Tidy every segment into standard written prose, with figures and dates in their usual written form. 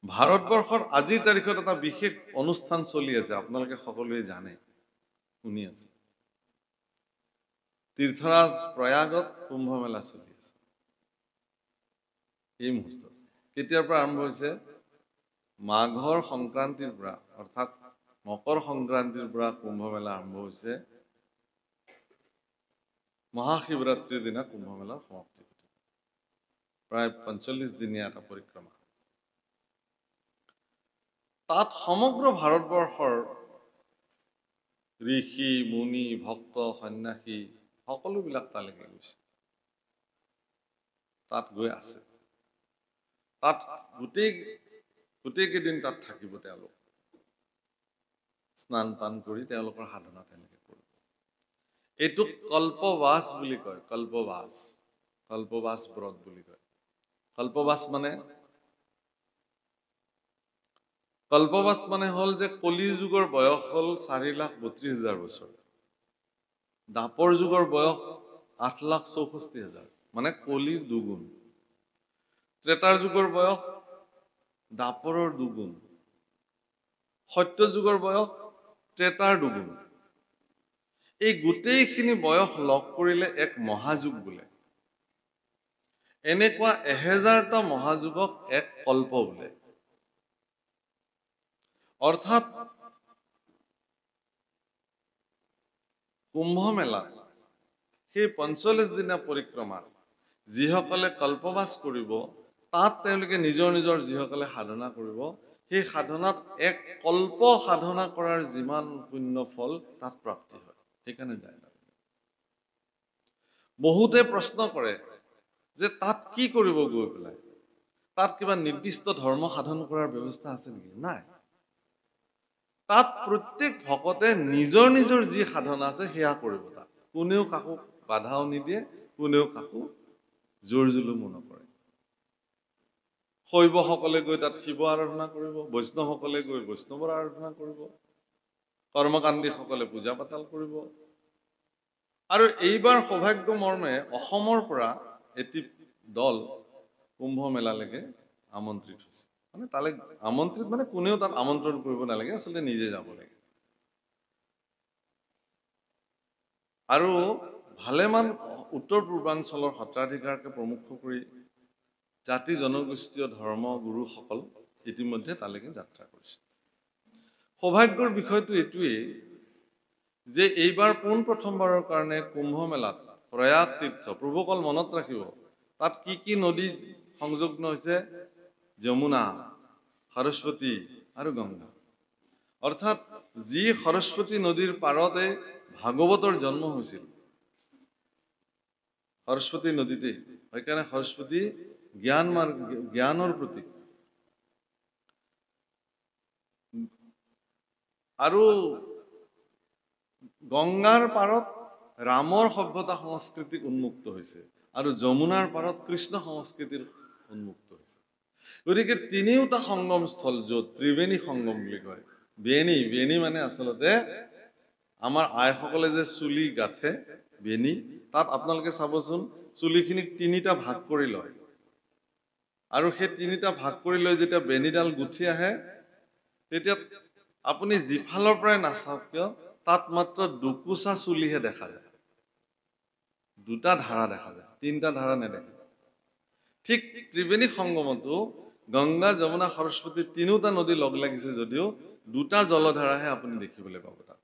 ভাৰতবৰ্ষৰ আজিৰ তাৰিখত এটা বিশেষ অনুষ্ঠান চলি আছে, আপোনালোকে সকলোৱে জানে, শুনি আছে। তীৰ্থৰাজ প্ৰয়াগত কুম্ভ মেলা চলি আছে এই মুহূৰ্তত। কেতিয়াৰ পৰা আৰম্ভ হৈছে? মাঘৰ সংক্ৰান্তিৰ পৰা, অৰ্থাৎ মকৰ সংক্ৰান্তিৰ পৰা কুম্ভ মেলা আৰম্ভ হৈছে। মহাশিৱৰাত্ৰিৰ দিনা কুম্ভ মেলাৰ সমাপ্তি ঘটে। প্ৰায় ৪৫ দিনীয়া এটা পৰিক্ৰমা। তাত সমগ্ৰ ভাৰতবৰ্ষৰ ঋষি মুনি ভক্ত সন্যাসী সকলোবিলাক তালৈকে গৈছে, তাত গৈ আছে। তাত গোটেই কেইদিন তাত থাকিব তেওঁলোক, স্নান পান কৰি তেওঁলোকৰ সাধনা তেওঁলোকে কৰিব। এইটোক কল্পবাস বুলি কয়। কল্পবাস ব্ৰত বুলি কয়। কল্পবাস মানে হ'ল যে কলি যুগৰ বয়স হ'ল ৪,৩২,০০০ বছৰ, দাপৰ যুগৰ বয়স ৮,৬৪,০০০, মানে কলিৰ দুগুণ। ত্ৰেতাৰ যুগৰ বয়স দাপৰৰ দুগুণ। সত্য যুগৰ বয়স ত্ৰেতাৰ দুগুণ। এই গোটেইখিনি বয়স লগ কৰিলে এক মহাযুগ বোলে। এনেকুৱা ১০০০টা মহাযুগক এক কল্প বোলে। অৰ্থাৎ কুম্ভ মেলা সেই ৪৫ দিনীয়া পৰিক্ৰমাত যিসকলে কল্পবাস কৰিব, তাত তেওঁলোকে নিজৰ নিজৰ যিসকলে সাধনা কৰিব, সেই সাধনাত এক কল্প সাধনা কৰাৰ যিমান পুণ্য ফল তাত প্ৰাপ্তি হয়, সেইকাৰণে যায়। বহুতে প্ৰশ্ন কৰে যে তাত কি কৰিব গৈ পেলাই? তাত কিবা নিৰ্দিষ্ট ধৰ্ম সাধন কৰাৰ ব্যৱস্থা আছে নেকি? নাই। তাত প্ৰত্যেক ভকতে নিজৰ নিজৰ যি সাধনা আছে সেয়া কৰিব। তাত কোনেও কাকো বাধাও নিদিয়ে, কোনেও কাকো জোৰ জুলুমো নকৰে। শৈৱসকলে গৈ তাত শিৱ আৰাধনা কৰিব, বৈষ্ণৱসকলে গৈ বৈষ্ণৱৰ আৰাধনা কৰিব, কৰ্মকাণ্ডীসকলে পূজা পাতাল কৰিব। আৰু এইবাৰ সৌভাগ্য মৰ্মে অসমৰ পৰা এটি দল কুম্ভ মেলালৈকে আমন্ত্ৰিত হৈছে। মানে তালৈ আমন্ত্ৰিত মানে কোনেও তাত আমন্ত্ৰণ কৰিব নালাগে, আচলতে নিজে যাব লাগে। আৰু ভালেমান উত্তৰ পূৰ্বাঞ্চলৰ সত্ৰাধিকাৰকে প্ৰমুখ কৰি জাতি জনগোষ্ঠীয় ধৰ্ম গুৰুসকল ইতিমধ্যে তালৈকে যাত্ৰা কৰিছে। সৌভাগ্যৰ বিষয়টো এইটোৱেই যে এইবাৰ পোনপ্ৰথমবাৰৰ কাৰণে কুম্ভ মেলাত প্ৰয়াগ তীৰ্থ, প্ৰভুকল মনত ৰাখিব, তাত কি কি নদী সংযুক্ত হৈছে? যমুনা, সৰস্বতী আৰু গংগা। অৰ্থাৎ যি সৰস্বতী নদীৰ পাৰতে ভাগৱতৰ জন্ম হৈছিল, সৰস্বতী নদীতেই, সেইকাৰণে সৰস্বতী জ্ঞানৰ প্ৰতীক। আৰু গংগাৰ পাৰত ৰামৰ সভ্যতা সংস্কৃতি উন্মুক্ত হৈছে, আৰু যমুনাৰ পাৰত কৃষ্ণ সংস্কৃতিৰ উন্মুক্ত হৈছে। গতিকে তিনিওটা সংগম স্থল, য'ত ত্ৰিবেণী সংগম বুলি কয়। বেণী মানে আচলতে আমাৰ আইসকলে যে চুলি গাঁঠে বেণী, তাত আপোনালোকে চাবচোন চুলিখিনিক তিনিটা ভাগ কৰি লয়, আৰু সেই তিনিটা ভাগ কৰি লৈ যেতিয়া বেণীডাল গুঠি আহে, তেতিয়া আপুনি যিফালৰ পৰাই নাচাওক কিয় তাত মাত্ৰ দুকোচা চুলিহে দেখা যায়, দুটা ধাৰা দেখা যায়, তিনিটা ধাৰা নেদেখে। ঠিক ত্ৰিবেণী সংগমতো গংগা যমুনা সৰস্বতী তিনিওটা নদী লগ লাগিছে যদিও দুটা জলধাৰাহে আপুনি দেখিবলৈ পাব তাত।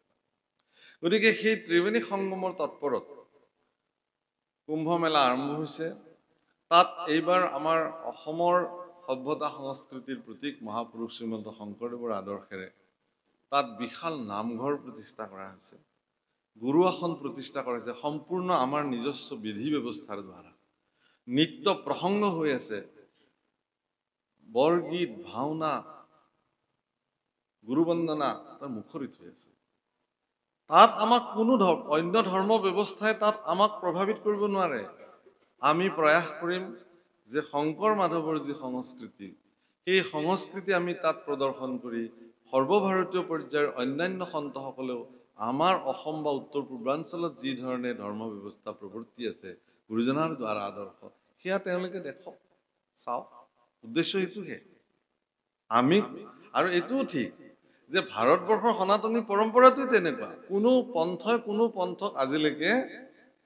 গতিকে সেই ত্ৰিবেণী সংগমৰ তৎপৰত কুম্ভ মেলা আৰম্ভ হৈছে। তাত এইবাৰ আমাৰ অসমৰ সভ্যতা সংস্কৃতিৰ প্ৰতীক মহাপুৰুষ শ্ৰীমন্ত শংকৰদেৱৰ আদৰ্শেৰে তাত বিশাল নামঘৰ প্ৰতিষ্ঠা কৰা হৈছে, গুৰু আসন প্ৰতিষ্ঠা কৰা হৈছে, সম্পূৰ্ণ আমাৰ নিজস্ব বিধি ব্যৱস্থাৰ দ্বাৰা। নিত্য প্ৰসংগ হৈ আছে, বৰগীত, ভাওনা, গুৰু বন্দনা তাৰ মুখৰিত হৈ আছে। তাত আমাক কোনো অন্য ধৰ্ম ব্যৱস্থাই তাত আমাক প্ৰভাৱিত কৰিব নোৱাৰে। আমি প্ৰয়াস কৰিম যে শংকৰ মাধৱৰ যি সংস্কৃতি, সেই সংস্কৃতি আমি তাত প্ৰদৰ্শন কৰি সৰ্বভাৰতীয় পৰ্যায়ৰ অন্যান্য সন্তসকলেও আমাৰ অসম বা উত্তৰ পূৰ্বাঞ্চলত যি ধৰণে ধৰ্ম ব্যৱস্থা প্ৰৱৰ্তি আছে, গুৰুজনাৰ দ্বাৰা আদৰ্শ, সেয়া তেওঁলোকে দেখক, চাওক। উদ্দেশ্য এইটোহে। আমি আৰু এইটোও ঠিক যে ভাৰতবৰ্ষৰ সনাতনী পৰম্পৰাটো তেনেকুৱা কোনো পন্থক আজিলৈকে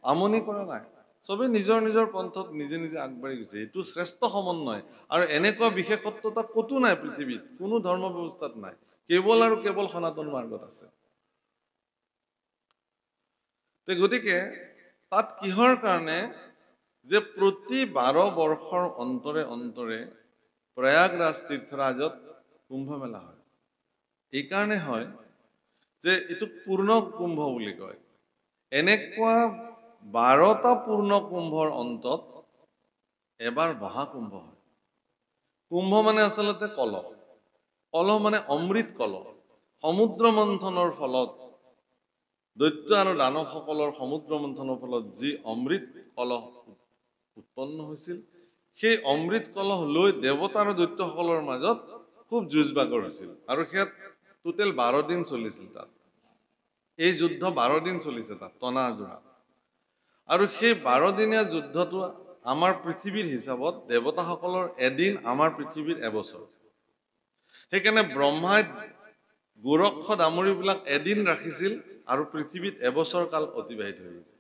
আমনি কৰা নাই সবে নিজৰ নিজৰ পন্থত নিজে নিজে আগবাঢ়ি গৈছে এইটো শ্ৰেষ্ঠ সমন্বয় আৰু এনেকুৱা বিশেষত্বতা কতো নাই পৃথিৱীত কোনো ধৰ্ম ব্যৱস্থাত নাই কেৱল আৰু কেৱল সনাতন মাৰ্গত আছে তে গতিকে তাত কিহৰ কাৰণে যে প্ৰতি 12 বৰ্ষৰ অন্তৰে অন্তৰে প্ৰয়াগৰাজ তীৰ্থৰাজত কুম্ভ মেলা হয় এই কাৰণে হয় যে এটো পূৰ্ণ কুম্ভ বুলি কয় এনেকুৱা 12টা পূৰ্ণ কুম্ভৰ অন্তত এবাৰ মহাকুম্ভ হয় কুম্ভ মানে আসলতে কলহ মানে অমৃত কলহ সমুদ্ৰ মন্থনৰ ফলত দৈত্য আৰু দানৱসকলৰ সমুদ্ৰ মন্থনৰ ফলত যি অমৃত কলহ উৎপন্ন হৈছিল সেই অমৃত কলহ লৈ দেৱতা আৰু দৈত্যসকলৰ মাজত খুব যুঁজ-বাগৰ হৈছিল আৰু হেত টোটেল 12 দিন চলিছিল তাত এই যুদ্ধ 12 দিন চলিছে তাত তনাজোৰা আৰু সেই 12 দিনীয়া যুদ্ধটো আমাৰ পৃথিৱীৰ হিচাপত দেৱতাসকলৰ এদিন আমাৰ পৃথিৱীৰ এবছৰ সেইকাৰণে ব্ৰহ্মাই গোৰক্ষ দামৰীবিলাক এদিন ৰাখিছিল আৰু পৃথিৱীত এবছৰ কাল অতিবাহিত হৈ গৈছে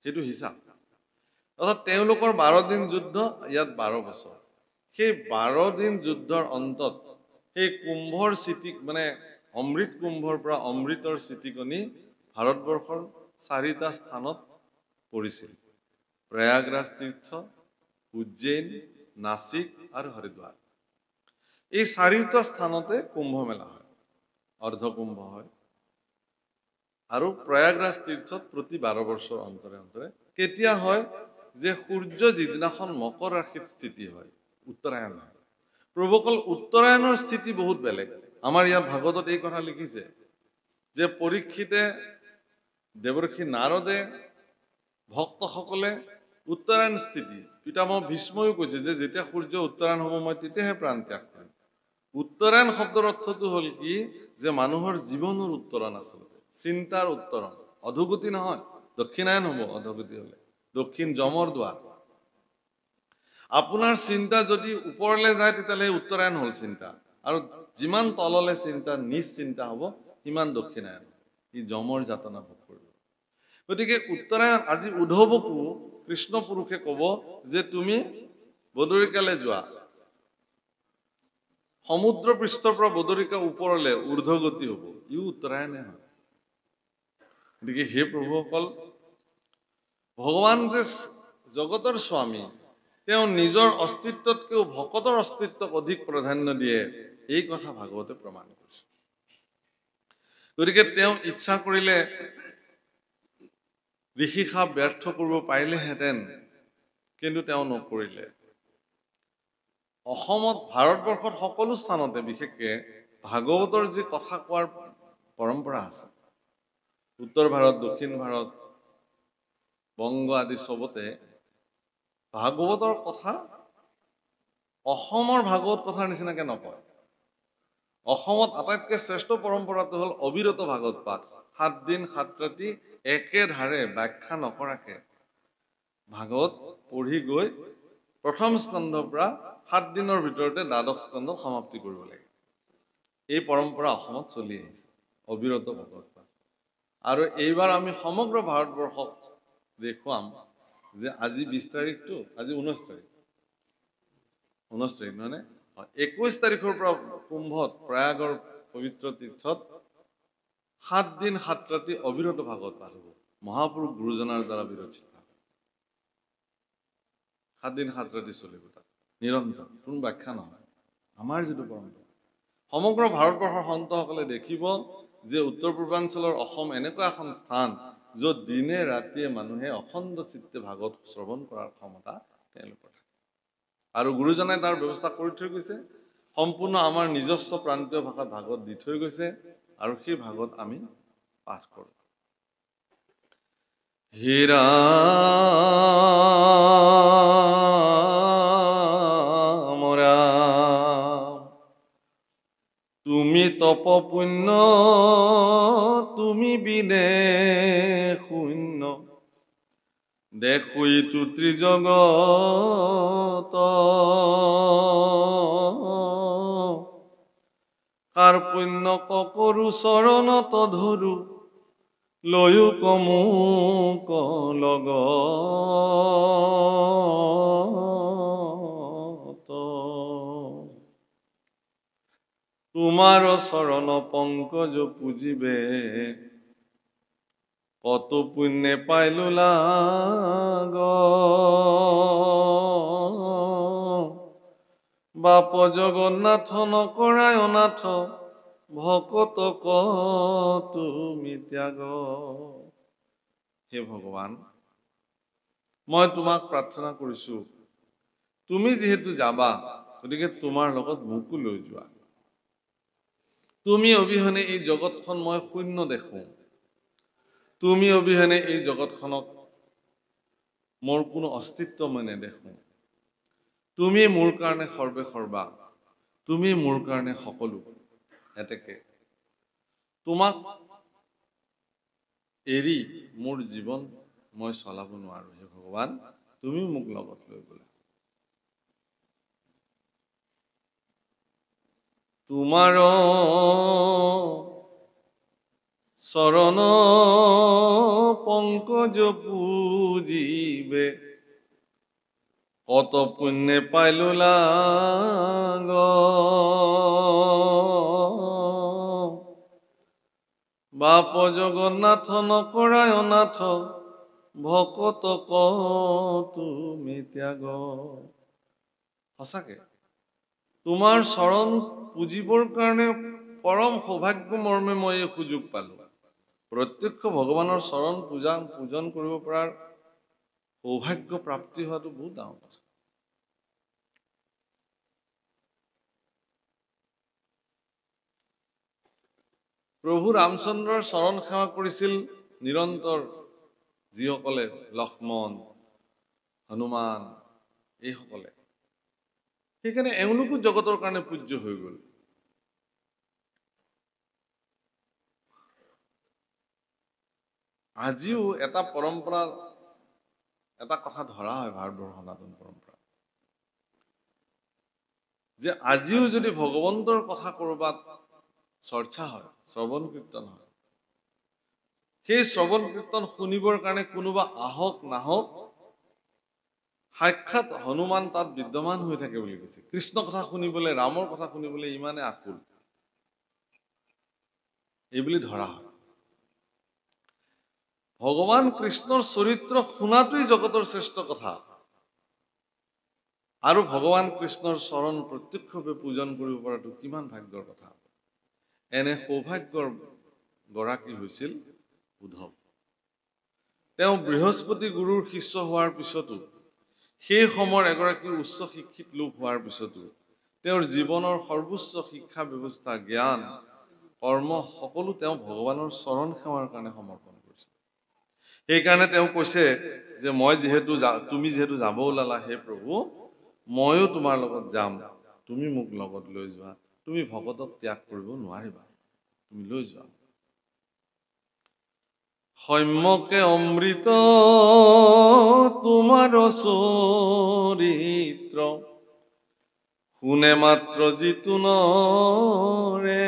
সেইটো হিচাপ অৰ্থাৎ তেওঁলোকৰ 12 দিন যুদ্ধ ইয়াত 12 বছৰ সেই 12 দিন যুদ্ধৰ অন্তত সেই কুম্ভৰ চিটি মানে অমৃত কুম্ভৰ পৰা অমৃতৰ চিটিকনি ভাৰতবৰ্ষৰ 4টা স্থানত পৰিছিল প্ৰয়াগৰাজ তীৰ্থ উজ্জয়ন নাসিক আৰু হৰিদ্বাৰ এই 4টা স্থানতে কুম্ভ মেলা হয় অৰ্ধ কুম্ভ হয় আৰু প্ৰয়াগৰাজ তীৰ্থত প্ৰতি 12 বছৰ অন্তৰে অন্তৰে কেতিয়া হয় যে সূৰ্য যিদিনাখন মকৰ ৰাশিত স্থিতি হয় উত্তৰায়ণ হয় প্ৰভুকল উত্তৰায়ণৰ স্থিতি বহুত বেলেগ আমাৰ ইয়াত ভাগৱতত এই কথা লিখিছে যে পৰীক্ষিতে দেৱৰ্ষি নাৰদে ভক্তসকলে উত্তৰায়ণ স্থিতি পিতামহ ভীষ্ময়ো কৈছে যে যেতিয়া সূৰ্য উত্তৰায়ণ হ'ব মই তেতিয়াহে প্ৰাণ ত্যাগ কৰিম উত্তৰায়ণ শব্দৰ অৰ্থটো হ'ল কি যে মানুহৰ জীৱনৰ উত্তৰণ আচলতে চিন্তাৰ উত্তৰণ অধোগতি নহয় দক্ষিণায়ন হ'ব অধোগতি হলে দক্ষিণ যমৰ দ্বাৰ আপোনাৰ চিন্তা যদি ওপৰলৈ যায় তেতিয়ালে উত্তৰায়ণ হ'ল চিন্তা আৰু যিমান তললে চিন্তা নিজ চিন্তা হ'ব সিমান দক্ষিণায়ন ই যমৰ যাতনা ভোগ কৰিব গতিকে উত্তৰায়ণ আজি উদ্ধৱকো কৃষ্ণ পুৰুষে ক'ব যে তুমি বদৰিকালৈ যোৱা সমুদ্ৰ পৃষ্ঠৰ পৰা বদৰিকা ওপৰলৈ ঊৰ্ধ্বগতি হ'ব ই উত্তৰায়ণে হয় গতিকে হে প্ৰভুসকল ভগৱান যে জগতৰ স্বামী তেওঁ নিজৰ অস্তিত্বতকৈও ভকতৰ অস্তিত্বক অধিক প্ৰাধান্য দিয়ে এই কথা ভাগৱতে প্ৰমাণ কৰিছে গতিকে তেওঁ ইচ্ছা কৰিলে ঋষিসাপ ব্যৰ্থ কৰিব পাৰিলেহেঁতেন কিন্তু তেওঁ নকৰিলে অসমত ভাৰতবৰ্ষত সকলো স্থানতে বিশেষকে ভাগৱতৰ যি কথা কোৱাৰ পৰম্পৰা আছে উত্তৰ ভাৰত দক্ষিণ ভাৰত বংগ আদি সবতে ভাগৱতৰ কথা অসমৰ ভাগৱত কথাৰ নিচিনাকে নকয় অসমত আটাইতকৈ শ্ৰেষ্ঠ পৰম্পৰাটো হ'ল অবিৰত ভাগৱত পাঠ 7 দিন 7 ৰাতি একেধাৰে ব্যাখ্যা নকৰাকে ভাগৱত পঢ়ি গৈ প্ৰথম স্কন্ধৰ পৰা 7 দিনৰ ভিতৰতে দ্বাদশ স্কন্ধ সমাপ্তি কৰিব লাগে এই পৰম্পৰা অসমত চলি আহিছে অবিৰত ভাগৱত পাঠ আৰু এইবাৰ আমি সমগ্ৰ ভাৰতবৰ্ষক দেখুৱাম যে আজি 20 তাৰিখটো আজি 19 তাৰিখ 19 তাৰিখ নহয় নে 21 তাৰিখৰ পৰা কুম্ভত প্ৰয়াগৰ পবিত্ৰ তীৰ্থত 7 দিন 7 ৰাতি অবিৰত ভাগৱত পাঠ হ'ব মহাপুৰুষ গুৰুজনাৰ দ্বাৰা বিৰচিত 7 দিন 7 ৰাতি চলিব তাত নিৰন্তৰ কোনো ব্যাখ্যা নহয় আমাৰ যিটো পৰম্পৰা সমগ্ৰ ভাৰতবৰ্ষৰ সন্তসকলে দেখিব যে উত্তৰ পূৰ্বাঞ্চলৰ অসম এনেকুৱা এখন স্থান য'ত দিনে ৰাতিয়ে মানুহে অখণ্ড চিত্তে ভাগৱত শ্ৰৱণ কৰাৰ ক্ষমতা তেওঁলোকৰ থাকে আৰু গুৰুজনাই তাৰ ব্যৱস্থা কৰি থৈ গৈছে সম্পূৰ্ণ আমাৰ নিজস্ব প্ৰান্তীয় ভাষাত ভাগৱত দি থৈ গৈছে আৰু সেই ভাগৱত আমি পাঠ কৰোঁ হীৰা তুমি তপ পুণ্য তুমি বিনে শূন্য দেখুইতো ত্ৰিজগত কাৰ পুণ্য ককৰু চৰণত ধৰু লৈও কমু লগত তোমাৰ চৰণ পংকজ পূজিবে কত পুণ্যে পাইলো লাগ বাপ জগন্নাথ নকৰাই অনাথ ভকত তুমি ত্যাগ। হে ভগৱান, মই তোমাক প্ৰাৰ্থনা কৰিছো, তুমি যিহেতু যাবা গতিকে তোমাৰ লগত মোকো লৈ যোৱা। তুমি অবিহনে এই জগতখন মই শূন্য দেখো। তুমি অবিহনে এই জগতখনক মোৰ কোনো অস্তিত্ব মই নেদেখো। তুমি মোৰ কাৰণে সৰ্বে সৰ্বা, তুমি মোৰ কাৰণে সকলো। এতেকে তোমাক এৰি মোৰ জীৱন মই চলাব নোৱাৰো। হে ভগৱান, তুমি মোক লগত লৈ গ'লা। তোমাৰ চৰণ পংকজ পূজিবে কত পুণ্যে পাইলো লাগ বাপ জগন্নাথ নকৰাই অনাথ ভকত তুমি ত্যাগ। সঁচাকে তোমাৰ চৰণ পুজিবৰ কাৰণে পৰম সৌভাগ্য মৰ্মে মই এই সুযোগ পালো। প্ৰত্যক্ষ ভগৱানৰ চৰণ পূজন কৰিব পৰাৰ সৌভাগ্য প্ৰাপ্তি হোৱাটো বহুত ডাঙৰ কথা। প্ৰভু ৰামচন্দ্ৰৰ চৰণ সেৱা কৰিছিল নিৰন্তৰ যিসকলে, লক্ষ্মণ, হনুমান, এইসকলে। সেইকাৰণে এওঁলোকো জগতৰ কাৰণে পূজ্য হৈ গ'ল। আজিও এটা পৰম্পৰা, এটা কথা ধৰা হয় ভাৰতবৰ্ষৰ সনাতন পৰম্পৰা, যে আজিও যদি ভগৱন্তৰ কথা কৰবাত চৰ্চা হয়, শ্ৰৱণ কীৰ্তন হয়, সেই শ্ৰৱণ কীৰ্তন শুনিবৰ কাৰণে কোনোবা আহক নাহক সাক্ষাৎ হনুমান তাত বিদ্যমান হৈ থাকে বুলি কৈছে। কৃষ্ণ কথা শুনিবলৈ, ৰামৰ কথা শুনিবলৈ ইমানে আকুল, এইবুলি ধৰা হয়। ভগৱান কৃষ্ণৰ চৰিত্ৰ শুনাটোই জগতৰ শ্ৰেষ্ঠ কথা। আৰু ভগৱান কৃষ্ণৰ চৰণ প্ৰত্যক্ষভাৱে পূজন কৰিব পৰাটো কিমান ভাগ্যৰ কথা। এনে সৌভাগ্যৰ গৰাকী হৈছিল উদ্ধৱ। তেওঁ বৃহস্পতি গুৰুৰ শিষ্য হোৱাৰ পিছতো, সেই সময়ৰ এগৰাকী উচ্চ শিক্ষিত লোক হোৱাৰ পিছতো তেওঁৰ জীৱনৰ সৰ্বোচ্চ শিক্ষা ব্যৱস্থা, জ্ঞান, কৰ্ম সকলো তেওঁ ভগৱানৰ চৰণ সেৱাৰ কাৰণে সমৰ্পণ কৰিছে। সেইকাৰণে তেওঁ কৈছে যে তুমি যিহেতু যাব ওলালা, হে প্ৰভু ময়ো তোমাৰ লগত যাম, তুমি মোক লগত লৈ যোৱা। তুমি ভকতক ত্যাগ কৰিব নোৱাৰিবা, তুমি লৈ যোৱা। সম্যকে অমৃত তোমাৰ চৰিত্ৰ শুনে মাত্ৰ যিটো নৰে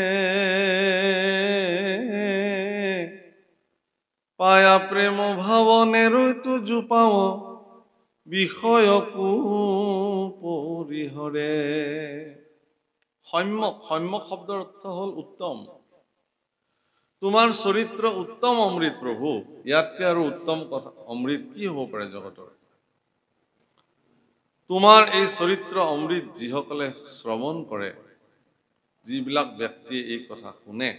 পায়া প্ৰেম ভাৱনেৰৈতো জোপাও বিষয়কো পৰিহৰে। সম্যক শব্দৰ অৰ্থ হ'ল উত্তম। তোমাৰ চৰিত্ৰ উত্তম অমৃত প্ৰভু, ইয়াতকে আৰু উত্তম কথা অমৃত কি হ'ব পাৰে জগতৰ। তোমাৰ এই চৰিত্ৰ অমৃত যিসকলে শ্ৰৱণ কৰে, যিবিলাক ব্যক্তিয়ে এই কথা শুনে,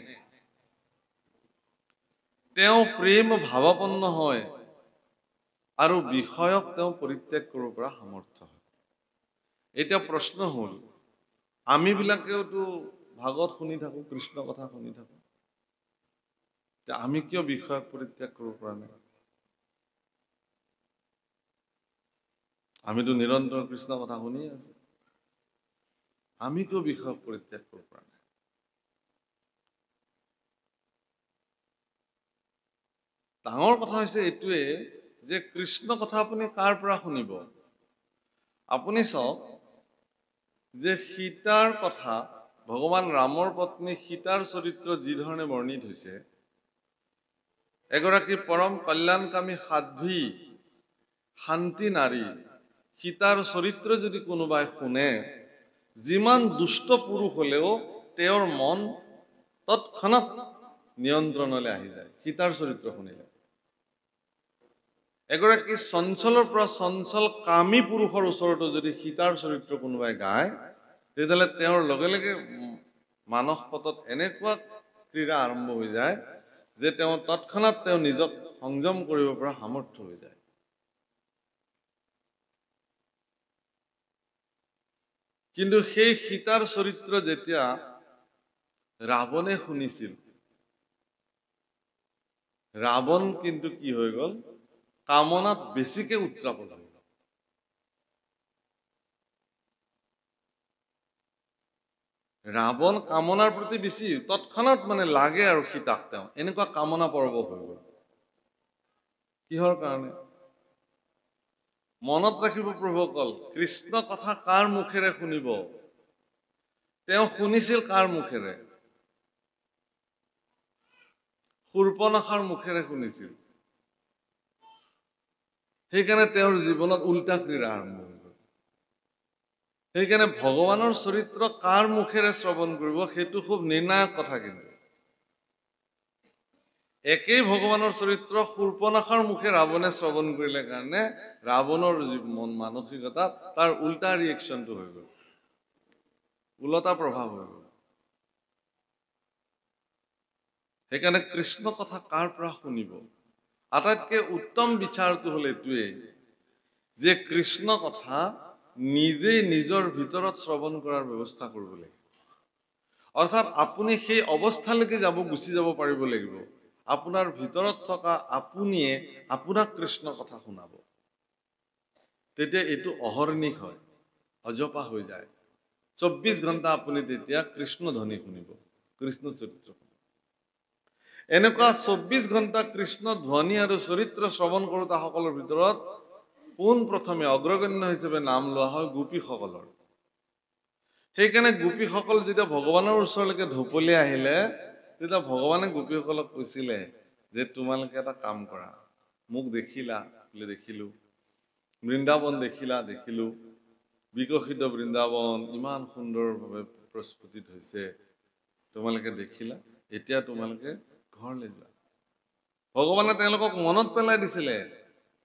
তেওঁ প্ৰেম ভাৱাপন্ন হয় আৰু বিষয়ক তেওঁ পৰিত্যাগ কৰিব পৰা সামৰ্থ্য হয়। এতিয়া প্ৰশ্ন হ'ল, আমিবিলাকেওতো ভাগৱত শুনি থাকো, কৃষ্ণ কথা শুনি থাকো, আমি কিয় বিষয়ক পৰিত্যাগ কৰিব পৰা নাই? আমিতো নিৰন্তৰ কৃষ্ণ কথা শুনিয়ে আছো, আমি কিয় বিষয়ক পৰিত্যাগ কৰিব পৰা নাই? ডাঙৰ কথা হৈছে এইটোৱে যে কৃষ্ণ কথা আপুনি কাৰ পৰা শুনিব? আপুনি চাওক যে সীতাৰ কথা ভগৱান ৰামৰ পত্নী সীতাৰ চৰিত্ৰ যি ধৰণে বৰ্ণিত হৈছে, এগৰাকী পৰম কল্যাণকামী সাধ্বী শান্তি নাৰী সীতাৰ চৰিত্ৰ যদি কোনোবাই শুনে, যিমান দুষ্ট পুৰুষ হলেও তেওঁৰ মন তৎক্ষণাৎ নিয়ন্ত্ৰণলৈ আহি যায় সীতাৰ চৰিত্ৰ শুনিলে। এগৰাকী চঞ্চলৰ পৰা চঞ্চল কামী পুৰুষৰ ওচৰতো যদি সীতাৰ চৰিত্ৰ কোনোবাই গায়, তেতিয়াহ'লে তেওঁৰ লগে লগে মানস পটত এনেকুৱা ক্ৰীড়া আৰম্ভ হৈ যায় যে তেওঁ তৎক্ষণাৎ তেওঁ নিজক সংযম কৰিব পৰা সামৰ্থ্য হৈ যায়। কিন্তু সেই সীতাৰ চৰিত্ৰ যেতিয়া ৰাৱণে শুনিছিল, ৰাৱণ কিন্তু কি হৈ গ'ল, কামনাত বেছিকে উত্ৰাপল হৈ গ'ল। ৰাৱণ কামনাৰ প্ৰতি বেছি তৎক্ষণাৎ মানে লাগে আৰু সীতাক, তেওঁ এনেকুৱা কামনা পৰ্ব হৈ গ'ল। কিহৰ কাৰণে? মনত ৰাখিব প্ৰভুসকল, কৃষ্ণ কথা কাৰ মুখেৰে শুনিব? তেওঁ শুনিছিল কাৰ মুখেৰে? শূৰ্পণখাৰ মুখেৰে শুনিছিল। সেইকাৰণে তেওঁৰ জীৱনত উল্টা ক্ৰীড়া আৰম্ভ হৈ গ'ল। সেইকাৰণে ভগৱানৰ চৰিত্ৰ কাৰ মুখেৰে শ্ৰৱণ কৰিব, সেইটো খুব নিৰ্ণায়ক কথা। কিন্তু একেই ভগৱানৰ চৰিত্ৰ শূৰ্পণখাৰ মুখে ৰাৱণে শ্ৰৱণ কৰিলে কাৰণে ৰাৱণৰ মন মানসিকতা তাৰ উল্টা ৰিয়েকশ্যনটো হৈ গ'ল, উলটা প্ৰভাৱ হৈ গ'ল। সেইকাৰণে কৃষ্ণ কথা কাৰ পৰা শুনিব? আটাইতকৈ উত্তম বিচাৰটো হ'ল এইটোৱেই যে কৃষ্ণ কথা নিজেই নিজৰ ভিতৰত শ্ৰৱণ কৰাৰ ব্যৱস্থা কৰিব লাগিব। অৰ্থাৎ আপুনি সেই অৱস্থালৈকে গুচি যাব পাৰিব লাগিব, আপোনাৰ ভিতৰত থকা আপুনিয়ে আপোনাক কৃষ্ণ কথা শুনাব। তেতিয়া এইটো অহৰ্নিশ হয়, অজপা হৈ যায়। 24 ঘণ্টা আপুনি তেতিয়া কৃষ্ণ ধ্বনি শুনিব, কৃষ্ণ চৰিত্ৰ। এনেকুৱা 24 ঘণ্টা কৃষ্ণ ধ্বনি আৰু চৰিত্ৰ শ্ৰৱণ কৰোতা সকলৰ ভিতৰত পোন প্ৰথমে অগ্ৰগণ্য হিচাপে নাম লোৱা হয় গোপীসকলৰ। সেইকাৰণে গোপীসকল যেতিয়া ভগৱানৰ ওচৰলৈকে ঢপলি আহিলে, তেতিয়া ভগৱানে গোপীসকলক কৈছিলে যে তোমালোকে এটা কাম কৰা, মোক দেখিলা বোলে দেখিলো, বৃন্দাবন দেখিলা দেখিলো, বিকশিত বৃন্দাবন ইমান সুন্দৰভাৱে প্ৰস্ফুটিত হৈছে, তোমালোকে দেখিলা, এতিয়া তোমালোকে ঘৰলৈ যোৱা। ভগৱানে তেওঁলোকক মনত পেলাই দিছিলে,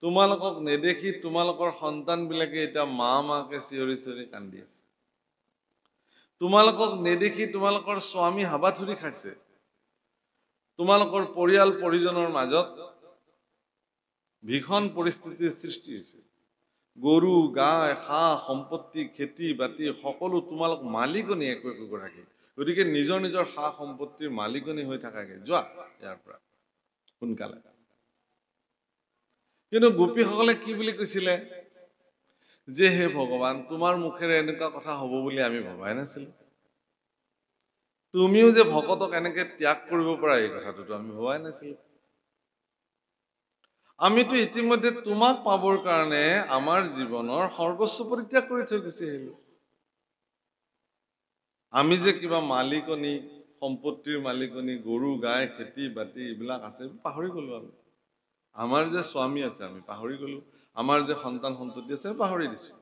তোমালোকক নেদেখি তোমালোকৰ সন্তানবিলাকে এতিয়া মা মাকে চিঞৰি চিঞৰি কান্দি আছে। তোমালোকক নেদেখি তোমালোকৰ স্বামী হাবাথুৰি খাইছে। তোমালোকৰ পৰিয়াল পৰিজনৰ মাজত ভীষণ পৰিস্থিতিৰ সৃষ্টি হৈছে। গৰু গাই সা সম্পত্তি খেতি বাতি সকলো তোমালোক মালিকনী একোগৰাকী। গতিকে নিজৰ নিজৰ সা সম্পত্তিৰ মালিকনী হৈ থাকাকে যোৱা ইয়াৰ পৰা সোনকালে। কিন্তু গোপীসকলে কি বুলি কৈছিলে যে হে ভগৱান, তোমাৰ মুখেৰে এনেকুৱা কথা হ'ব বুলি আমি ভবাই নাছিলো। তুমিও যে ভকতক এনেকে ত্যাগ কৰিব পাৰা, এই কথাটোতো আমি ভবাই নাছিলো। আমিতো ইতিমধ্যে তোমাক পাবৰ কাৰণে আমাৰ জীৱনৰ সৰ্বস্ব পৰিত্যাগ কৰি থৈ গুচি আহিলো। আমি যে কিবা মালিকনী, সম্পত্তিৰ মালিকনী, গৰু গাই খেতি বাতি এইবিলাক আছে পাহৰি গলো। আমি আমাৰ যে স্বামী আছে আমি পাহৰি গলো, আমাৰ যে সন্তান সন্ততি আছে পাহৰি দিছো।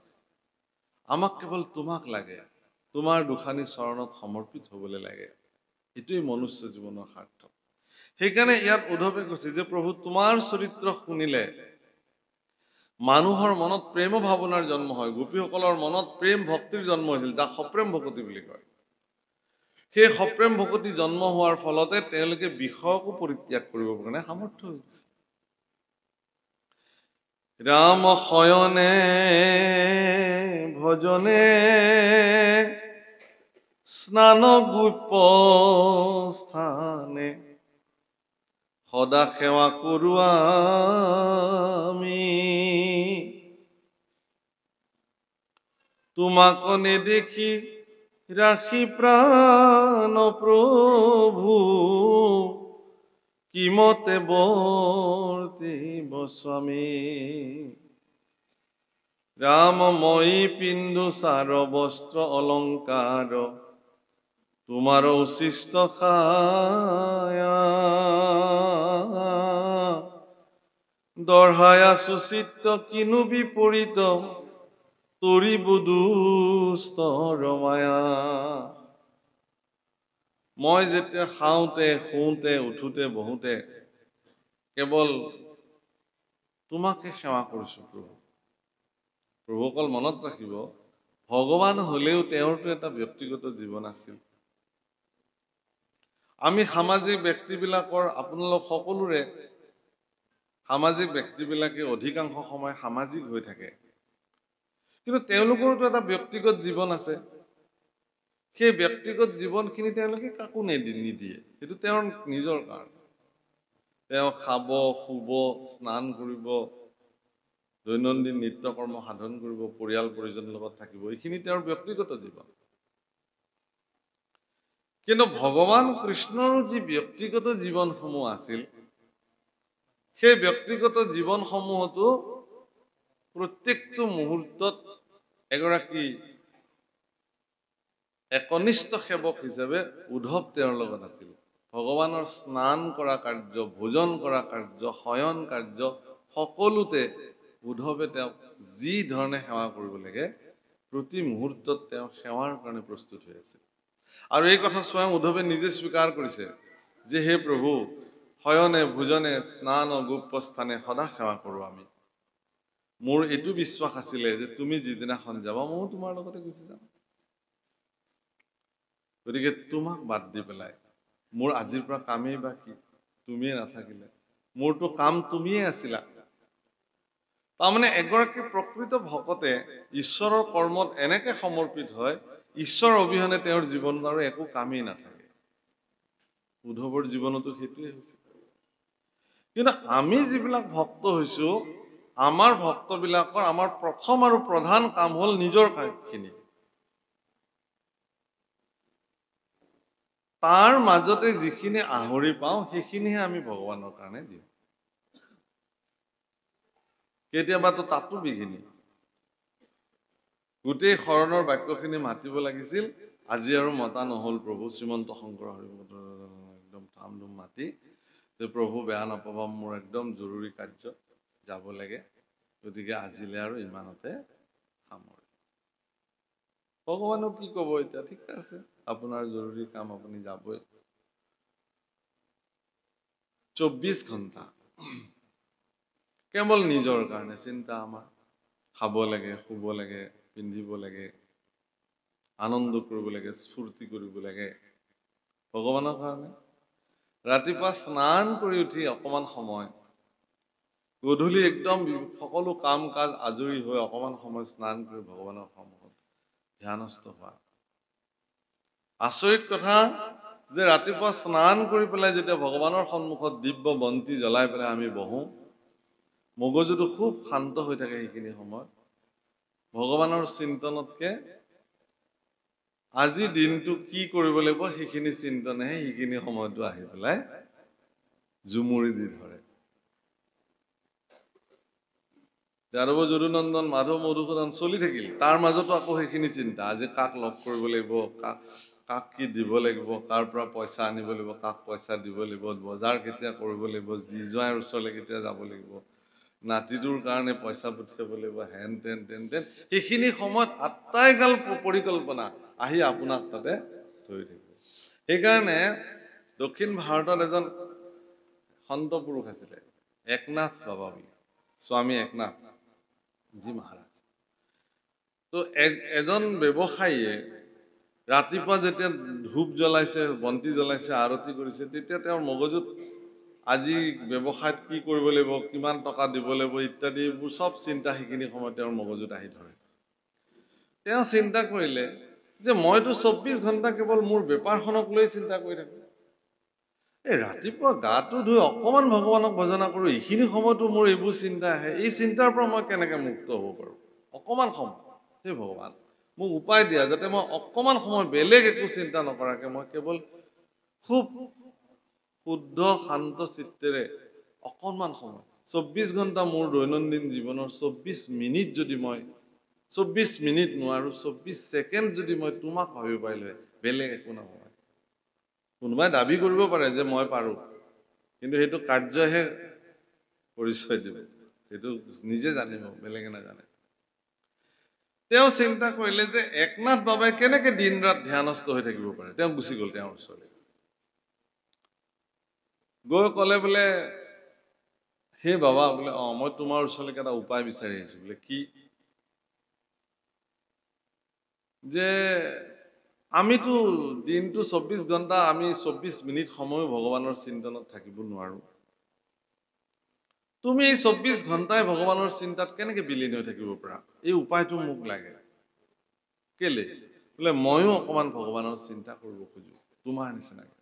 আমাক কেৱল তোমাক লাগে, তোমাৰ দুখানি চৰণত সমৰ্পিত হবলৈ লাগে। এইটোৱেই মনুষ্য জীৱনৰ সাৰ্থক। সেইকাৰণে ইয়াত উদ্ধৱে কৈছে যে প্ৰভু তোমাৰ চৰিত্ৰ শুনিলে মানুহৰ মনত প্ৰেম ভাৱনাৰ জন্ম হয়। গোপীসকলৰ মনত প্ৰেম ভক্তিৰ জন্ম হৈছিল, যাক সপ্ৰেম ভকতি বুলি কয়। সেই সপ্ৰেম ভকতি জন্ম হোৱাৰ ফলতে তেওঁলোকে বিষয়কো পৰিত্যাগ কৰিবৰ কাৰণে সামৰ্থ্য হৈ গৈছে। ৰাম শয়নে ভজনে স্নান গোপ স্থানে সদা সেৱা কৰো আমি। তোমাক নেদেখি ৰাখি প্ৰাণ প্ৰভু, কিমতে বৰ্তিব স্বামী। ৰামময়ী পিন্ধু সাৰ বস্ত্ৰ অলঙ্কাৰ, তোমাৰ উচিষ্ট খায়া দৰ্হায়া সুচিত্ত কিনু বিপৰীত তৰি বুদুষ্ট ৰমায়া। মই যেতিয়া খাওঁতে শুওঁতে উঠোতে বহুতে কেৱল তোমাকে সেৱা কৰিছো প্ৰভু। প্ৰভু অকল মনত ৰাখিব, ভগৱান হলেও তেওঁৰতো এটা ব্যক্তিগত জীৱন আছিল। আমি সামাজিক ব্যক্তিবিলাকৰ, আপোনালোক সকলোৰে সামাজিক ব্যক্তিবিলাকে অধিকাংশ সময় সামাজিক হৈ থাকে, কিন্তু তেওঁলোকৰতো এটা ব্যক্তিগত জীৱন আছে। সেই ব্যক্তিগত জীৱনখিনি তেওঁলোকে কাকো নিদিয়ে, সেইটো তেওঁৰ নিজৰ কাৰণে। তেওঁ খাব, শুব, স্নান কৰিব, দৈনন্দিন নিত্যকৰ্ম সাধন কৰিব, পৰিয়াল পৰিজনৰ লগত থাকিব, এইখিনি তেওঁৰ ব্যক্তিগত জীৱন। কিন্তু ভগৱান কৃষ্ণৰ যি ব্যক্তিগত জীৱনসমূহ আছিল, সেই ব্যক্তিগত জীৱনসমূহতো প্ৰত্যেকটো মুহূৰ্তত এগৰাকী একনিষ্ঠ সেৱক হিচাপে উদ্ধৱ তেওঁৰ লগত আছিল। ভগৱানৰ স্নান কৰা কাৰ্য, ভোজন কৰা কাৰ্য, শয়ন কাৰ্য, সকলোতে উদ্ধৱে তেওঁক যি ধৰণে সেৱা কৰিব লাগে প্ৰতি মুহূৰ্তত তেওঁ সেৱাৰ কাৰণে প্ৰস্তুত হৈ আছে। আৰু এই কথা স্বয়ং উদ্ধৱে নিজে স্বীকাৰ কৰিছে যে হে প্ৰভু, শয়নে ভোজনে স্নান গোপ্য স্থানে সদা সেৱা কৰোঁ আমি। মোৰ এইটো বিশ্বাস আছিলে যে তুমি যিদিনাখন যাবা ময়ো তোমাৰ লগতে গুচি যাম। গতিকে তোমাক বাদ দি পেলাই মোৰ আজিৰ পৰা কামেই বা কি, তুমিয়ে নাথাকিলে, মোৰতো কাম তুমিয়ে আছিলা। তাৰমানে এগৰাকী প্ৰকৃত ভকতে ঈশ্বৰৰ কৰ্মত এনেকে সমৰ্পিত হয়, ঈশ্বৰ অবিহনে তেওঁৰ জীৱনত আৰু একো কামেই নাথাকে। উদ্ধৱৰ জীৱনতো সেইটোৱে হৈছে। কিন্তু আমি যিবিলাক ভক্ত হৈছো, আমাৰ ভক্তবিলাকৰ আমাৰ প্ৰথম আৰু প্ৰধান কাম হ'ল নিজৰ কামখিনি। তাৰ মাজতে যিখিনি আহৰি পাওঁ সেইখিনিহে আমি ভগৱানৰ কাৰণে দিওঁ। কেতিয়াবাতো তাতো বিঘিনি। গোটেই শৰণৰ বাক্যখিনি মাতিব লাগিছিল, আজি আৰু মতা নহল প্ৰভু। শ্ৰীমন্ত শংকৰ হৰিমত একদম ধাম ধুম মাতি যে প্ৰভু বেয়া নাপাবা, মোৰ একদম জৰুৰী কাৰ্য যাব লাগে, গতিকে আজিলে আৰু ইমানতে সামৰি। ভগৱানক কি কব এতিয়া, ঠিক আছে আপোনাৰ জৰুৰী কাম, আপুনি যাবই। 24 ঘণ্টা কেৱল নিজৰ কাৰণে চিন্তা আমাৰ। খাব লাগে, শুব লাগে, পিন্ধিব লাগে, আনন্দ কৰিব লাগে, স্ফূৰ্তি কৰিব লাগে, ভগৱানৰ কাৰণে। ৰাতিপুৱা স্নান কৰি উঠি অকমান সময়, গধূলি একদম সকলো কাম কাজ আজৰি হৈ অকমান সময় স্নান কৰি ভগৱানৰ সন্মুখত ধ্যানস্থ হোৱা। আচৰিত কথা যে ৰাতিপুৱা স্নান কৰি পেলাই যেতিয়া ভগৱানৰ সন্মুখত দিব্য বন্তি জ্বলাই পেলাই আমি বহো, মগজুটো খুব শান্ত হৈ থাকে সেইখিনি সময়ত। ভগৱানৰ চিন্তনতকে আজি দিনটো কি কৰিব লাগিব সেইখিনি চিন্তনেহে সেইখিনি সময়তো আহি পেলাই জুমুৰি দি ধৰে। যাদৱ যদুনন্দন মাধৱ মধুসূদন চলি থাকিল, তাৰ মাজতো আকৌ সেইখিনি চিন্তা, আজি কাক লগ কৰিব লাগিব, কাক কি দিব লাগিব, কাৰ পৰা পইচা আনিব লাগিব, কাক পইচা দিব লাগিব, বজাৰ কেতিয়া কৰিব লাগিব, যি জোঁৱাইৰ ওচৰলৈ কেতিয়া যাব লাগিব, নাতিটোৰ কাৰণে পইচা পঠিয়াব লাগিব, হেন তেন তেন তেন, সেইখিনি সময়ত আটাইগাল পৰিকল্পনা আহি আপোনাক তাতে ধৰি থাকিব। সেইকাৰণে দক্ষিণ ভাৰতত এজন সন্ত পুৰুষ আছিলে, একনাথ বাবা বুলি, স্বামী একনাথ জি মহাৰাজ। তো এজন ব্যৱসায়ীয়ে ৰাতিপুৱা যেতিয়া ধূপ জ্বলাইছে, বন্তি জ্বলাইছে, আৰতি কৰিছে, তেতিয়া তেওঁৰ মগজুত আজি ব্যৱসায়ত কি কৰিব লাগিব, কিমান টকা দিব লাগিব ইত্যাদি এইবোৰ চব চিন্তা সেইখিনি সময়ত তেওঁৰ মগজুত আহি ধৰে। তেওঁ চিন্তা কৰিলে যে মইতো 24 ঘণ্টা কেৱল মোৰ বেপাৰখনক লৈ চিন্তা কৰি থাকো। এই ৰাতিপুৱা গাটো ধুই অকমান ভগৱানক ভজনা কৰো, এইখিনি সময়তো মোৰ এইবোৰ চিন্তা আহে, এই চিন্তাৰ পৰা মই কেনেকে মুক্ত হ'ব পাৰো? অকমান সময়, হে ভগৱান মোক উপায় দিয়া, যাতে মই অকমান সময় বেলেগ একো চিন্তা নকৰাকে মই কেৱল খুব শুদ্ধ শান্ত চিত্তেৰে অকণমান সময়, 24 ঘণ্টা মোৰ দৈনন্দিন জীৱনৰ 24 মিনিট যদি মই 24 মিনিট নোৱাৰো, 24 ছেকেণ্ড যদি মই তোমাক ভাবিব পাৰিলো, বেলেগ একো নহয়, কোনোবাই দাবী কৰিব পাৰে যে মই পাৰো, কিন্তু সেইটো কাৰ্যহে পৰিচয় দিব, সেইটো নিজে জানিব, বেলেগে নাজানে। তেওঁ চিন্তা কৰিলে যে একনাথ বাবাই কেনেকে দিন ৰাত ধ্যানস্থ হৈ থাকিব পাৰে। তেওঁ গুচি গ'ল তেওঁৰ ওচৰলৈ, গৈ ক'লে বোলে হে বাবা বোলে মই তোমাৰ ওচৰলৈকে এটা উপায় বিচাৰি আহিছো। বোলে কি? যে আমিতো দিনটো 24 ঘণ্টা, আমি 24 মিনিট সময়ো ভগৱানৰ চিন্তনত থাকিব নোৱাৰো। তুমি এই 24 ঘণ্টাই ভগৱানৰ চিন্তাত কেনেকে বিলীন হৈ থাকিব পাৰা? এই উপায়টো মোক লাগে। কেলে? বোলে ময়ো অকমান ভগৱানৰ চিন্তা কৰিব খোজো তোমাৰ নিচিনাকে।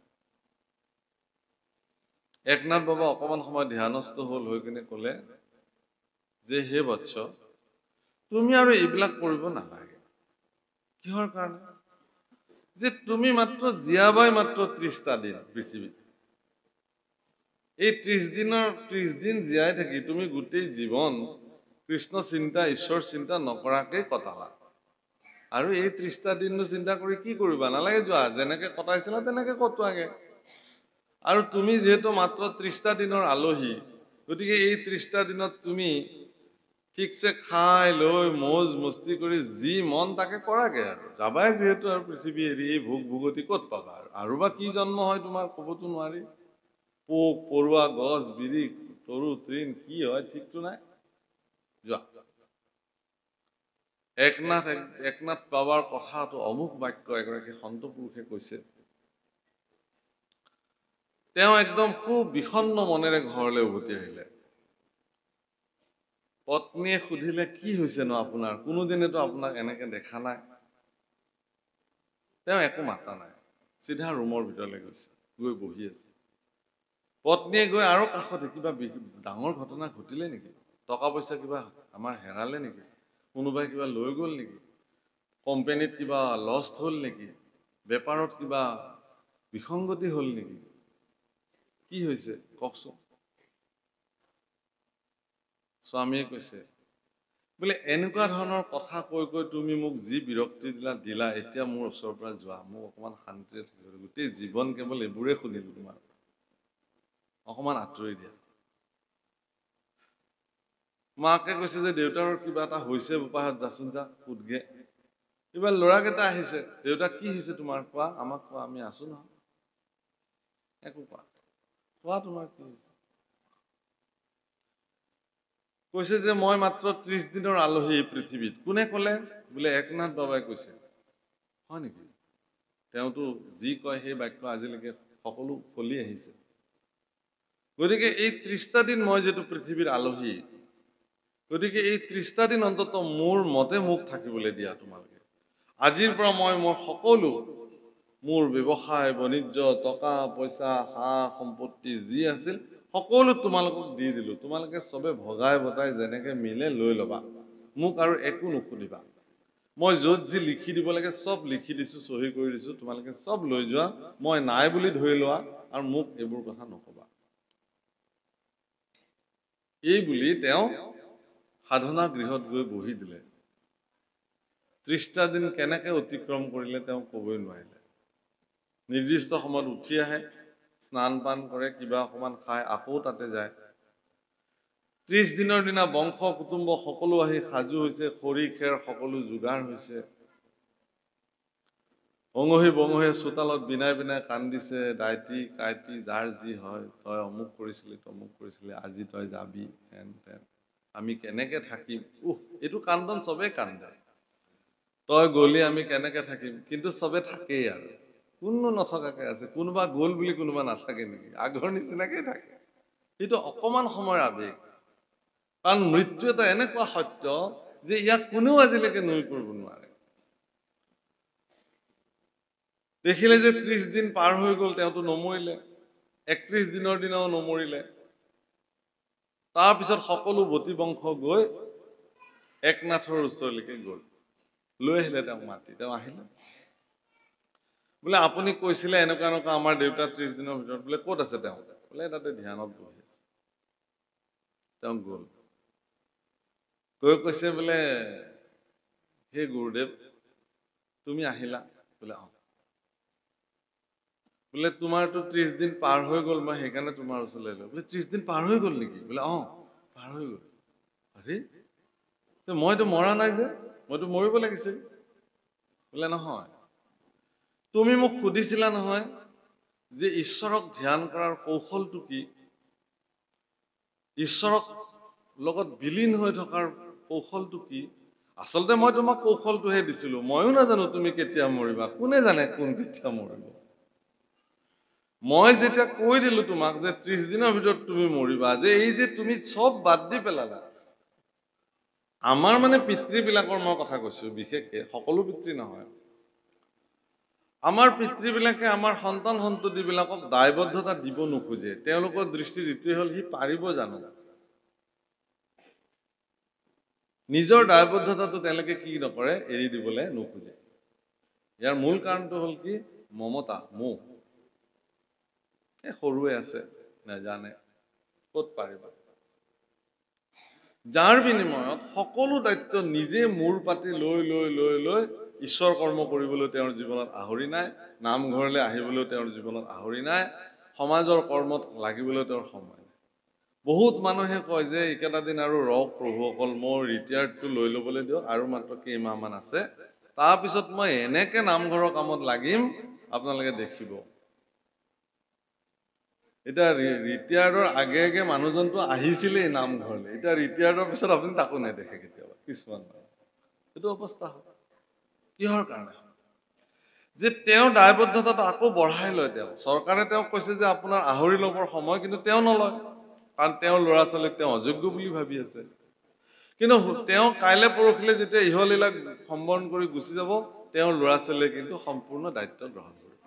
একনাথ বাবা অকমান সময় ধ্যানস্থ হল, হৈ কিনে ক'লে যে হে বৎস, তুমি আৰু এইবিলাক কৰিব নালাগে। কিহৰ কাৰণে? যে তুমি মাত্ৰ জীয়াবাই মাত্ৰ 30টা দিন পৃথিৱীত। এই 30 দিন জীয়াই থাকি তুমি গোটেই জীৱন কৃষ্ণ চিন্তা, ঈশ্বৰ চিন্তা নকৰাকে কটালা। আৰু এই 30টা দিননো চিন্তা কৰি কি কৰিবা? নালাগে যোৱা, যেনেকে কটাইছিলা তেনেকে কটোৱাগে। আৰু তুমি যিহেতু মাত্ৰ 30টা দিনৰ আলহী, গতিকে এই 30টা দিনত তুমি ঠিকছে খাই লৈ মৌজ মস্তি কৰি যি মন তাকে কৰাগে। আৰু যাবাই যিহেতু, আৰু পৃথিৱী এৰি এই ভোগ ভোগতি ক'ত পাবা? আৰু বা কি জন্ম হয় তোমাৰ ক'বতো নোৱাৰি। পোক পৰুৱা, গছ বিৰি, তৰু তৃণ কি হয় ঠিকতো নাই। যোৱা। একনাথ বাবাৰ কথাটো অমুক বাক্য এগৰাকী সন্ত পুৰুষে কৈছে। তেওঁ একদম খুব বিষণ্ণ মনেৰে ঘৰলৈ উভতি আহিলে। পত্নীয়ে সুধিলে কি হৈছে ন আপোনাৰ? কোনোদিনেতো আপোনাক এনেকে দেখা নাই। তেওঁ একো মাতা নাই, চিধা ৰুমৰ ভিতৰলৈ গৈছে, গৈ বহি আছে। পত্নীয়ে গৈ আৰু কাষতে কিবা ডাঙৰ ঘটনা ঘটিলে নেকি? টকা পইচা কিবা আমাৰ হেৰালে নেকি? কোনোবাই কিবা লৈ গ'ল নেকি? কোম্পানীত কিবা লষ্ট হ'ল নেকি? বেপাৰত কিবা বিসংগতি হ'ল নেকি? কি হৈছে কওকচোন? স্বামীয়ে কৈছে বোলে এনেকুৱা ধৰণৰ কথা কৈ কৈ তুমি মোক যি বিৰক্তি দিলা, এতিয়া মোৰ ওচৰৰ পৰা যোৱা, মোক অকমান শান্তিৰে থাকিব। গোটেই জীৱন কেৱল এইবোৰে শুনিলো তোমাৰ, অকমান আঁতৰি দিয়া। মাকে কৈছে যে দেউতাৰ কিবা এটা হৈছে বোপাহত, যাচোন যা সুধগে। কিবা ল'ৰাকেইটা আহিছে, দেউতা কি হৈছে তোমাৰ? কোৱা, আমাক কোৱা, আমি আছো নহয়। একো কোৱা, কোৱা তোমাৰ কি হৈছে? কৈছে যে মই মাত্ৰ 30 দিনৰ আলহী পৃথিৱীত। কোনে ক'লে? বোলে একনাথ বাবাই কৈছে। হয় নেকি? তেওঁতো যি কয় সেই বাক্য আজিলৈকে সকলো ফলি আহিছে। গতিকে এই 30টা দিন মই যিটো পৃথিৱীৰ আলহী, গতিকে এই 30টা দিন অন্তত মোৰ মতে মোক থাকিবলৈ দিয়া তোমালোকে। আজিৰ পৰা মই মোৰ সকলো, মোৰ ব্যৱসায় বাণিজ্য, টকা পইচা, সা সম্পত্তি যি আছিল সকলো তোমালোকক দি দিলো। তোমালোকে চবে ভগাই বতাই যেনেকে মিলে লৈ ল'বা, মোক আৰু একো নুসুধিবা। মই য'ত যি লিখি দিব লাগে চব লিখি দিছো, চহী কৰি দিছো, তোমালোকে চব লৈ যোৱা, মই নাই বুলি ধৰি লোৱা, আৰু মোক এইবোৰ কথা নকবা। এই বুলি তেওঁ সাধনা গৃহত গৈ বহি দিলে। 30টা দিন কেনেকে অতিক্ৰম কৰিলে তেওঁ ক'বই নোৱাৰিলে। নিৰ্দিষ্ট সময়ত উঠি আহে, স্নান পান কৰে, কিবা অকমান খায়, আকৌ তাতে যায়। 30 দিনৰ দিনা বংশ কুটুম্ব সকলো আহি সাজু হৈছে, খৰি খেৰ সকলো যোগাৰ হৈছে। অঙহী বঙহী চোতালত বিনাই বিনাই কান্দিছে, দাইটি কাইটি যাৰ যি হয়, তই অমুক কৰিছিলি তমুক কৰিছিলি, আজি তই যাবি, হেন তেন, আমি কেনেকে থাকিম? এইটো কান্দন চবেই কান্দে। তই গলি আমি কেনেকে থাকিম? কিন্তু চবে থাকেই, আৰু কোনো নথকাকে আছে। কোনোবা গ'ল বুলি কোনোবা নাথাকে নেকি? আগৰ নিচিনাকে থাকে। সেইটো অকমান সময়ৰ আবেগ। কাৰণ মৃত্যু এটা এনেকুৱা সত্য যে ইয়াক কোনেও আজিলৈকে নুই কৰিব নোৱাৰে। দেখিলে যে 30 দিন পাৰ হৈ গ'ল, তেওঁতো নমৰিলে। 31 দিনৰ দিনাও নমৰিলে। তাৰপিছত সকলো বতি বংশ গৈ একনাথৰ ওচৰলৈকে গ'ল, লৈ আহিলে তেওঁক মাতি। তেওঁ আহিলে, বোলে আপুনি কৈছিলে এনেকুৱা এনেকুৱা আমাৰ দেউতা 30 দিনৰ ভিতৰত। বোলে ক'ত আছে তেওঁ? বোলে তাতে ধ্যানত বহি আছে। তেওঁ গ'ল, গৈ কৈছে বোলে হে গুৰুদেৱ, তুমি আহিলা? বোলে বোলে তোমাৰতো 30 দিন পাৰ হৈ গ'ল, মই সেইকাৰণে তোমাৰ ওচৰলৈ আহিলোঁ। বোলে 30 দিন পাৰ হৈ গ'ল নেকি? বোলে পাৰ হৈ গ'ল। আৰে মইতো মৰা নাই যে, মইতো মৰিব লাগিছিল। বোলে নহয়, তুমি মোক সুধিছিলা নহয় যে ঈশ্বৰক ধ্যান কৰাৰ কৌশলটো কি, ঈশ্বৰক লগত বিলীন হৈ থকাৰ কৌশলটো কি। আচলতে মই তোমাক কৌশলটোহে দিছিলো। ময়ো নাজানো তুমি কেতিয়া মৰিবা, কোনে জানে কোন কেতিয়া মৰিব। মই যেতিয়া কৈ দিলো তোমাক যে 30 দিনৰ ভিতৰত তুমি মৰিবা, যে এই যে তুমি চব বাদ দি পেলালা। আমাৰ মানে পিতৃবিলাকৰ মই কথা কৈছো, বিশেষকে সকলো পিতৃ নহয়। আমাৰ পিতৃবিলাকে আমাৰ সন্তান সন্ততিবিলাকক দায়বদ্ধতা দিব নোখোজে। তেওঁলোকৰ দৃষ্টিত এইটোৱে হ'ল, সি পাৰিব জানো। নিজৰ দায়বদ্ধতাটো তেওঁলোকে কি নকৰে, এৰি দিবলৈ নোখোজে। ইয়াৰ মূল কাৰণটো হ'ল কি, মমতা, মোহ। সৰুৱে আছে, নাজানে, ক'ত পাৰিবা। যাৰ বিনিময়ত সকলো দায়িত্ব নিজে মূৰ পাতি লৈ লৈ লৈ লৈ ঈশ্বৰ কৰ্ম কৰিবলৈ তেওঁৰ জীৱনত আহৰি নাই, নামঘৰলৈ আহিবলৈ তেওঁৰ জীৱনত আহৰি নাই, সমাজৰ কৰ্মত লাগিবলৈ তেওঁৰ সময় নাই। বহুত মানুহে কয় যে এইকেইটা দিন আৰু ৰওক প্ৰভুসকল, মোৰ ৰিটায়াৰ্ডটো লৈ ল'বলৈ দিয়ক, আৰু মাত্ৰ কেইমাহমান আছে, তাৰপিছত মই এনেকে নামঘৰৰ কামত লাগিম আপোনালোকে দেখিব। এতিয়া ৰিটায়াৰ্ডৰ আগে আগে মানুহজনটো আহিছিলেই নামঘৰলৈ, এতিয়া ৰিটায়াৰ্ডৰ পিছত আপুনি তাকো নেদেখে কেতিয়াবা কিছুমান মানুহ। সেইটো অৱস্থা হয়। কিহৰ কাৰণে? যে তেওঁৰ দায়বদ্ধতাটো আকৌ বঢ়াই লয়। তেওঁ চৰকাৰে তেওঁক কৈছে যে আপোনাৰ আহৰি ল'বৰ সময়, কিন্তু তেওঁ নলয়, কাৰণ তেওঁৰ ল'ৰা ছোৱালীক তেওঁ অযোগ্য বুলি ভাবি আছে। কিন্তু তেওঁ কাইলৈ পৰহিলে যেতিয়া ইহলীলাক সম্বৰণ কৰি গুচি যাব, তেওঁৰ ল'ৰা ছোৱালীয়ে কিন্তু সম্পূৰ্ণ দায়িত্ব গ্ৰহণ কৰিব।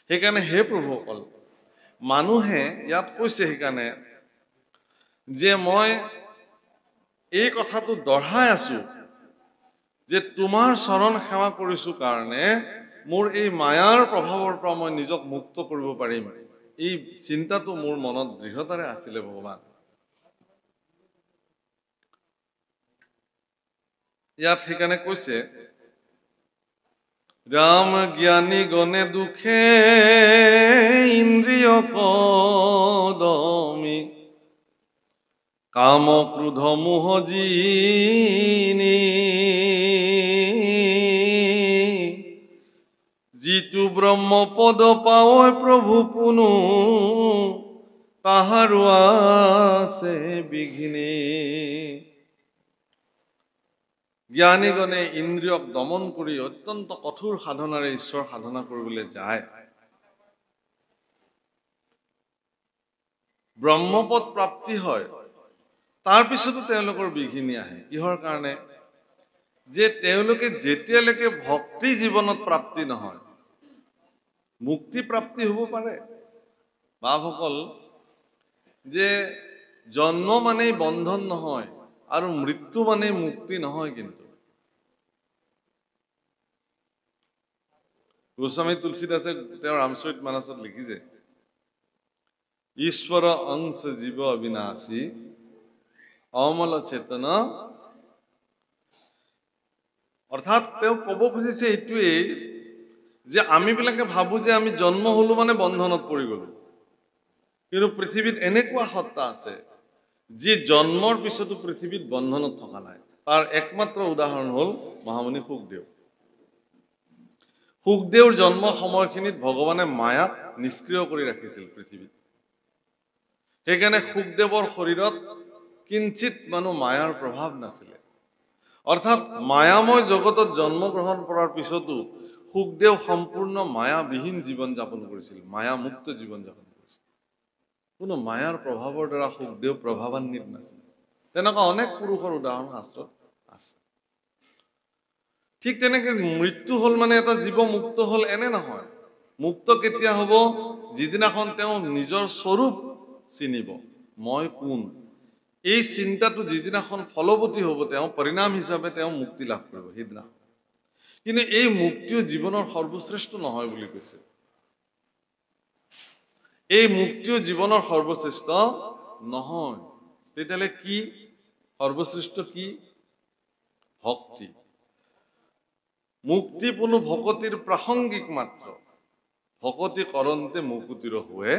সেইকাৰণে হে প্ৰভুসকল, মানুহে ইয়াত কৈছে সেইকাৰণে যে মই এই কথাটো দঢ়াই আছো যে তোমাৰ চৰণ সেৱা কৰিছো কাৰণে মোৰ এই মায়াৰ প্ৰভাৱৰ পৰা মই নিজক মুক্ত কৰিব পাৰিম। এই চিন্তাটো মোৰ মনত দৃঢ়তাৰে আছিলে ভগৱান। ইয়াত সেইকাৰণে কৈছে, ৰাম জ্ঞানী গণে দুখে ইন্দ্ৰিয় কদমি, কাম ক্ৰোধ মোহ জিনি, যিটো ব্ৰহ্মপদ পাৱৈ প্ৰভু পুনু, তাহাৰো আছে বিঘিনি। জ্ঞানীগণে ইন্দ্ৰিয়ক দমন কৰি অত্যন্ত কঠোৰ সাধনাৰে ঈশ্বৰ সাধনা কৰিবলৈ যায়। ব্ৰহ্মপদ প্ৰাপ্তি হয়, তাৰ পিছতো তেওঁলোকৰ বিঘিনি আহে। কিহৰ কাৰণে? যে তেওঁলোকে যেতিয়ালৈকে ভক্তি জীৱনত প্ৰাপ্তি নহয়, মুক্তি প্ৰাপ্তি হ'ব পাৰে। বাপসকল, যে জন্ম মানেই বন্ধন নহয় আৰু মৃত্যু মানেই মুক্তি নহয়। কিন্তু গোস্বামী তুলসীদাসে তেওঁৰ ৰামচৰিত মানসত লিখিছে, ঈশ্বৰ অংশ জীৱ অবিনাশী, অমল চেতন। অৰ্থাৎ তেওঁ ক'ব খুজিছে এইটোৱেই যে আমিবিলাকে ভাবো যে আমি জন্ম হলো মানে বন্ধনত পৰি গলো, কিন্তু পৃথিৱীত এনেকুৱা সত্তা আছে যি জন্মৰ পিছতো পৃথিৱীত বন্ধনত থকা নাই। তাৰ একমাত্ৰ উদাহৰণ হ'ল মহামুনি শুকদেৱ। শুকদেৱৰ জন্ম সময়খিনিত ভগৱানে মায়াক নিষ্ক্ৰিয় কৰি ৰাখিছিল পৃথিৱীত। সেইকাৰণে শুকদেৱৰ শৰীৰত কিঞ্চিত মানুহ মায়াৰ প্ৰভাৱ নাছিলে। অৰ্থাৎ মায়াময় জগতত জন্মগ্ৰহণ কৰাৰ পিছতো শুকদেৱ সম্পূৰ্ণ মায়াবিহীন জীৱন যাপন কৰিছিল, মায়ামুক্ত জীৱন যাপন কৰিছিল। কোনো মায়াৰ প্ৰভাৱৰ দ্বাৰা শুকদেৱ প্ৰভাৱান্বিত নাছিল। তেনেকুৱা অনেক পুৰুষৰ উদাহৰণ শাস্ত্ৰত আছে। ঠিক তেনেকে মৃত্যু হ'ল মানে এটা জীৱ মুক্ত হ'ল এনে নহয়। মুক্ত কেতিয়া হ'ব? যিদিনাখন তেওঁ নিজৰ স্বৰূপ চিনিব, মই কোন। এই চিন্তাটো যিদিনাখন ফলৱতী হ'ব, তেওঁ পৰিণাম হিচাপে তেওঁ মুক্তি লাভ কৰিব সেইদিনা। কিন্তু এই মুক্তিও জীৱনৰ সৰ্বশ্ৰেষ্ঠ নহয় বুলি কৈছে। এই মুক্তিও জীৱনৰ সৰ্বশ্ৰেষ্ঠ নহয়। তেতিয়াহ'লে কি সৰ্বশ্ৰেষ্ঠ? কি? ভক্তি। মুক্তি কোনো ভকতিৰ প্ৰাসংগিক মাত্ৰ, ভকতি কৰন্তে মুকুতিৰ হোৱে